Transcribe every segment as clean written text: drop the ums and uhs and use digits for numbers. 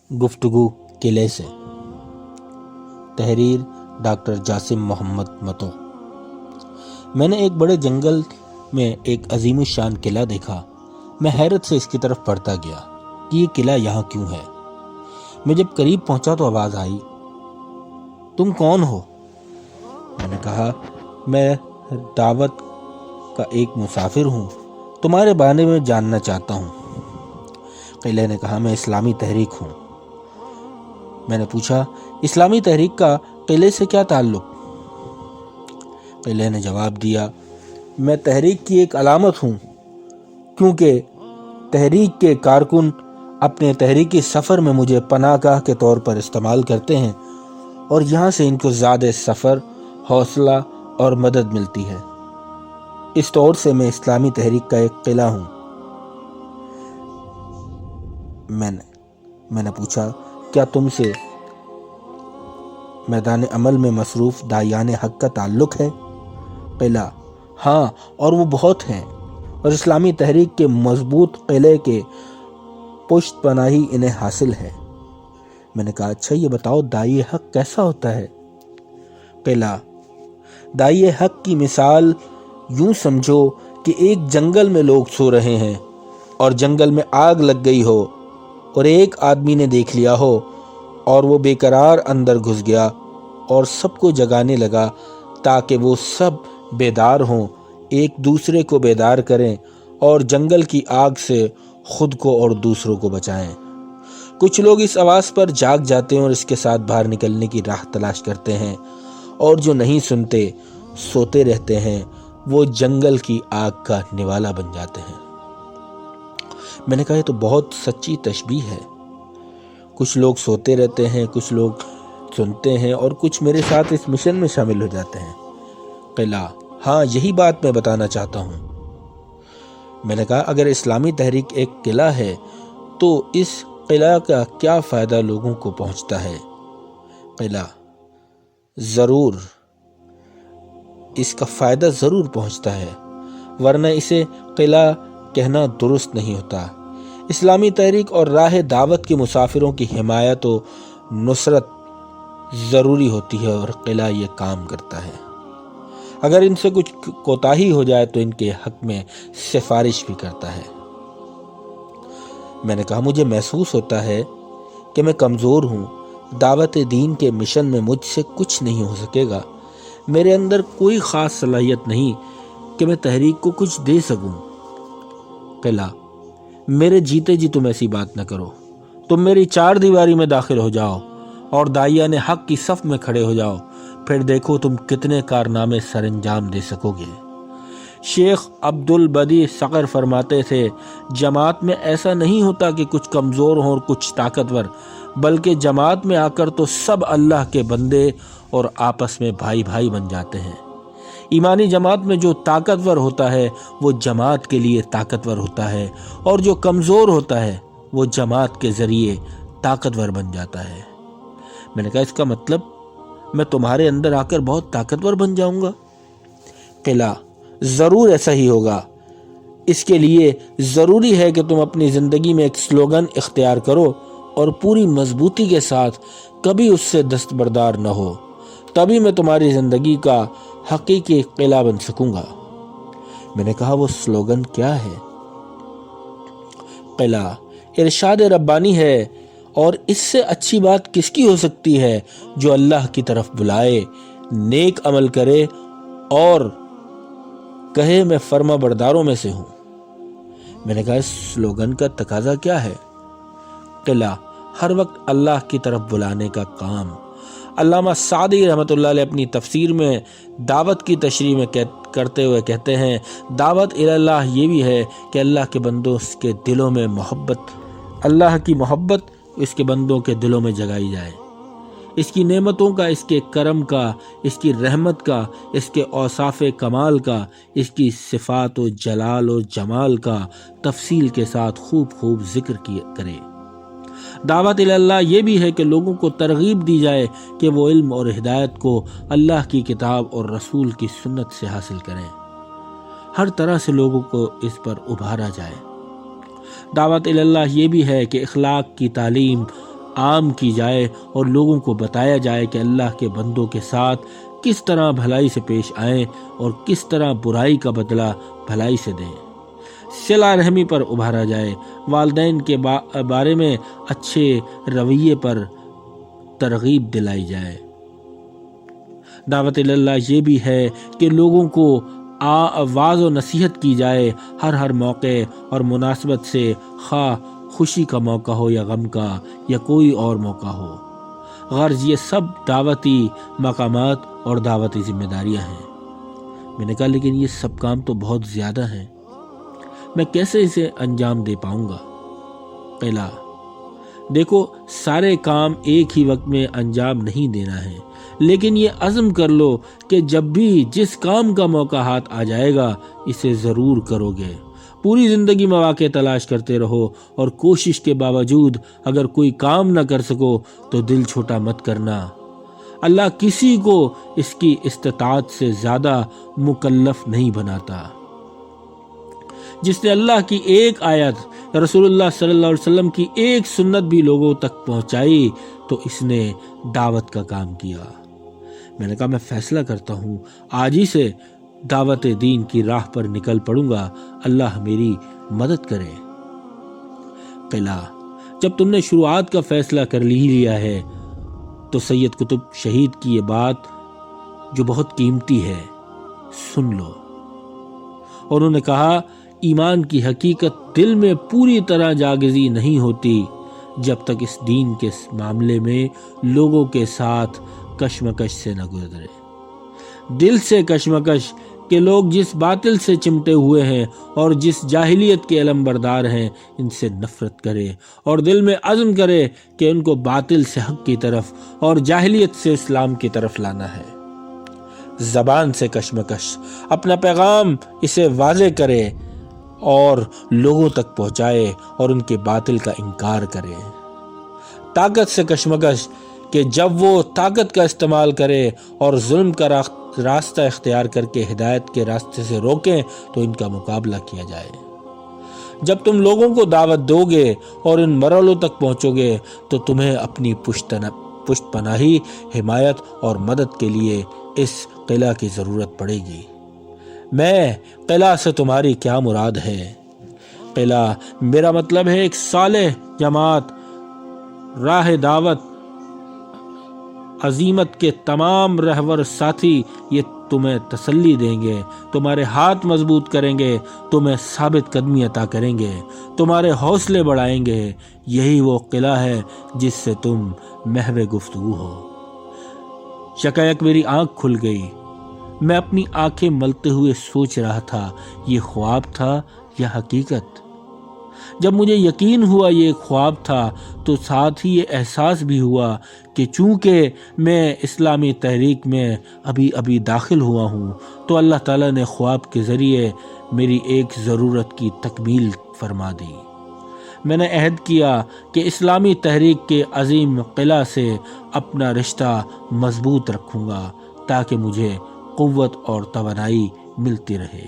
گفتگو قلعے سے۔ تحریر ڈاکٹر جاسم محمد متو۔ میں نے ایک بڑے جنگل میں ایک عظیم الشان قلعہ دیکھا۔ میں حیرت سے اس کی طرف بڑھتا گیا کہ یہ قلعہ یہاں کیوں ہے۔ میں جب قریب پہنچا تو آواز آئی، تم کون ہو؟ میں نے کہا، میں دعوت کا ایک مسافر ہوں، تمہارے بارے میں جاننا چاہتا ہوں۔ قلعے نے کہا، میں اسلامی تحریک ہوں۔ میں نے پوچھا، اسلامی تحریک کا قلعے سے کیا تعلق؟ قلعے نے جواب دیا، میں تحریک کی ایک علامت ہوں، کیونکہ تحریک کے کارکن اپنے تحریکی سفر میں مجھے پناہ گاہ کے طور پر استعمال کرتے ہیں اور یہاں سے ان کو زیادہ سفر، حوصلہ اور مدد ملتی ہے۔ اس طور سے میں اسلامی تحریک کا ایک قلعہ ہوں۔ میں نے پوچھا، کیا تم سے میدان عمل میں مصروف داعیان حق کا تعلق ہے؟ قلعہ، ہاں، اور وہ بہت ہیں، اور اسلامی تحریک کے مضبوط قلعے کے پشت پناہی انہیں حاصل ہے۔ میں نے کہا، اچھا یہ بتاؤ داعی حق کیسا ہوتا ہے؟ قلعہ، داعی حق کی مثال یوں سمجھو کہ ایک جنگل میں لوگ سو رہے ہیں اور جنگل میں آگ لگ گئی ہو اور ایک آدمی نے دیکھ لیا ہو اور وہ بے قرار اندر گھس گیا اور سب کو جگانے لگا تاکہ وہ سب بیدار ہوں، ایک دوسرے کو بیدار کریں اور جنگل کی آگ سے خود کو اور دوسروں کو بچائیں۔ کچھ لوگ اس آواز پر جاگ جاتے ہیں اور اس کے ساتھ باہر نکلنے کی راہ تلاش کرتے ہیں، اور جو نہیں سنتے، سوتے رہتے ہیں، وہ جنگل کی آگ کا نوالا بن جاتے ہیں۔ میں نے کہا، یہ تو بہت سچی تشبیہ ہے۔ کچھ لوگ سوتے رہتے ہیں، کچھ لوگ سنتے ہیں، اور کچھ میرے ساتھ اس مشن میں شامل ہو جاتے ہیں۔ قلعہ، ہاں، یہی بات میں بتانا چاہتا ہوں۔ میں نے کہا، اگر اسلامی تحریک ایک قلعہ ہے تو اس قلعہ کا کیا فائدہ لوگوں کو پہنچتا ہے؟ قلعہ، ضرور، اس کا فائدہ ضرور پہنچتا ہے، ورنہ اسے قلعہ کہنا درست نہیں ہوتا۔ اسلامی تحریک اور راہ دعوت کے مسافروں کی حمایت و نصرت ضروری ہوتی ہے، اور قلعہ یہ کام کرتا ہے۔ اگر ان سے کچھ کوتاہی ہو جائے تو ان کے حق میں سفارش بھی کرتا ہے۔ میں نے کہا، مجھے محسوس ہوتا ہے کہ میں کمزور ہوں، دعوت دین کے مشن میں مجھ سے کچھ نہیں ہو سکے گا، میرے اندر کوئی خاص صلاحیت نہیں کہ میں تحریک کو کچھ دے سکوں۔ قلعہ، میرے جیتے جی تم ایسی بات نہ کرو، تم میری چار دیواری میں داخل ہو جاؤ اور داعیان حق کی صف میں کھڑے ہو جاؤ، پھر دیکھو تم کتنے کارنامے سر انجام دے سکو گے۔ شیخ عبد البدی صقر فرماتے تھے، جماعت میں ایسا نہیں ہوتا کہ کچھ کمزور ہوں اور کچھ طاقتور، بلکہ جماعت میں آ کر تو سب اللہ کے بندے اور آپس میں بھائی بھائی بن جاتے ہیں۔ ایمانی جماعت میں جو طاقتور ہوتا ہے وہ جماعت کے لیے طاقتور ہوتا ہے، اور جو کمزور ہوتا ہے وہ جماعت کے ذریعے طاقتور بن جاتا ہے۔ میں نے کہا، اس کا مطلب میں تمہارے اندر آ کر بہت طاقتور بن جاؤں گا؟ قلعہ، ضرور ایسا ہی ہوگا۔ اس کے لیے ضروری ہے کہ تم اپنی زندگی میں ایک سلوگن اختیار کرو اور پوری مضبوطی کے ساتھ کبھی اس سے دستبردار نہ ہو، تبھی میں تمہاری زندگی کا حقیقی قلعہ بن سکوں گا۔ میں نے کہا، وہ سلوگن کیا ہے؟ قلعہ، ارشاد ربانی ہے، اور اس سے اچھی بات کس کی ہو سکتی ہے جو اللہ کی طرف بلائے، نیک عمل کرے اور کہے میں فرما برداروں میں سے ہوں۔ میں نے کہا، اس سلوگن کا تقاضا کیا ہے؟ قلعہ، ہر وقت اللہ کی طرف بلانے کا کام۔ علامہ سعدی رحمۃ اللہ علیہ اپنی تفسیر میں دعوت کی تشریح میں کرتے ہوئے کہتے ہیں، دعوت اللہ یہ بھی ہے کہ اللہ کے بندوں اس کے دلوں میں محبت، اللہ کی محبت اس کے بندوں کے دلوں میں جگائی جائے، اس کی نعمتوں کا، اس کے کرم کا، اس کی رحمت کا، اس کے اوصاف کمال کا، اس کی صفات و جلال و جمال کا تفصیل کے ساتھ خوب ذکر کرے۔ دعوت اللہ یہ بھی ہے کہ لوگوں کو ترغیب دی جائے کہ وہ علم اور ہدایت کو اللہ کی کتاب اور رسول کی سنت سے حاصل کریں، ہر طرح سے لوگوں کو اس پر ابھارا جائے۔ دعوت اللہ یہ بھی ہے کہ اخلاق کی تعلیم عام کی جائے اور لوگوں کو بتایا جائے کہ اللہ کے بندوں کے ساتھ کس طرح بھلائی سے پیش آئیں اور کس طرح برائی کا بدلہ بھلائی سے دیں۔ صلہ رحمی پر ابھارا جائے، والدین کے بارے میں اچھے رویے پر ترغیب دلائی جائے۔ دعوت اللہ یہ بھی ہے کہ لوگوں کو آواز و نصیحت کی جائے ہر موقع اور مناسبت سے، خواہ خوشی کا موقع ہو یا غم کا یا کوئی اور موقع ہو۔ غرض یہ سب دعوتی مقامات اور دعوتی ذمہ داریاں ہیں۔ میں نے کہا لیکن یہ سب کام تو بہت زیادہ ہیں، میں کیسے اسے انجام دے پاؤں گا؟ پہلا، دیکھو سارے کام ایک ہی وقت میں انجام نہیں دینا ہے، لیکن یہ عزم کر لو کہ جب بھی جس کام کا موقع ہاتھ آ جائے گا اسے ضرور کرو گے۔ پوری زندگی مواقع تلاش کرتے رہو اور کوشش کے باوجود اگر کوئی کام نہ کر سکو تو دل چھوٹا مت کرنا۔ اللہ کسی کو اس کی استطاعت سے زیادہ مکلف نہیں بناتا۔ جس نے اللہ کی ایک آیت، رسول اللہ صلی اللہ علیہ وسلم کی ایک سنت بھی لوگوں تک پہنچائی تو اس نے دعوت کا کام کیا۔ میں نے کہا میں فیصلہ کرتا ہوں آج ہی سے دعوت دین کی راہ پر نکل پڑوں گا، اللہ میری مدد کرے۔ قلعہ، جب تم نے شروعات کا فیصلہ کر لیا ہے تو سید قطب شہید کی یہ بات جو بہت قیمتی ہے سن لو۔ انہوں نے کہا ایمان کی حقیقت دل میں پوری طرح جاگزی نہیں ہوتی جب تک اس دین کے معاملے میں لوگوں کے ساتھ کشمکش سے نہ گزرے۔ دل سے کشمکش کہ لوگ جس باطل سے چمٹے ہوئے ہیں اور جس جاہلیت کے علم بردار ہیں ان سے نفرت کرے اور دل میں عزم کرے کہ ان کو باطل سے حق کی طرف اور جاہلیت سے اسلام کی طرف لانا ہے۔ زبان سے کشمکش، اپنا پیغام اسے واضح کرے اور لوگوں تک پہنچائے اور ان کے باطل کا انکار کرے۔ طاقت سے کشمکش کہ جب وہ طاقت کا استعمال کرے اور ظلم کا راستہ اختیار کر کے ہدایت کے راستے سے روکیں تو ان کا مقابلہ کیا جائے۔ جب تم لوگوں کو دعوت دو گے اور ان مرحلوں تک پہنچو گے تو تمہیں اپنی پشت پناہی، حمایت اور مدد کے لیے اس قلعہ کی ضرورت پڑے گی۔ میں قلعہ سے تمہاری کیا مراد ہے؟ قلعہ میرا مطلب ہے ایک صالح جماعت، راہ دعوت عظیمت کے تمام رہبر ساتھی یہ تمہیں تسلی دیں گے، تمہارے ہاتھ مضبوط کریں گے، تمہیں ثابت قدمی عطا کریں گے، تمہارے حوصلے بڑھائیں گے۔ یہی وہ قلعہ ہے جس سے تم محو گفتگو ہو۔ یکایک میری آنکھ کھل گئی۔ میں اپنی آنکھیں ملتے ہوئے سوچ رہا تھا یہ خواب تھا یا حقیقت۔ جب مجھے یقین ہوا یہ خواب تھا تو ساتھ ہی یہ احساس بھی ہوا کہ چونکہ میں اسلامی تحریک میں ابھی داخل ہوا ہوں تو اللہ تعالیٰ نے خواب کے ذریعے میری ایک ضرورت کی تکمیل فرما دی۔ میں نے عہد کیا کہ اسلامی تحریک کے عظیم قلعہ سے اپنا رشتہ مضبوط رکھوں گا تاکہ مجھے قوت اور توانائی ملتی رہے۔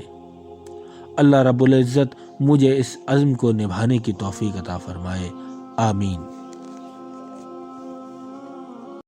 اللہ رب العزت مجھے اس عزم کو نبھانے کی توفیق عطا فرمائے، آمین۔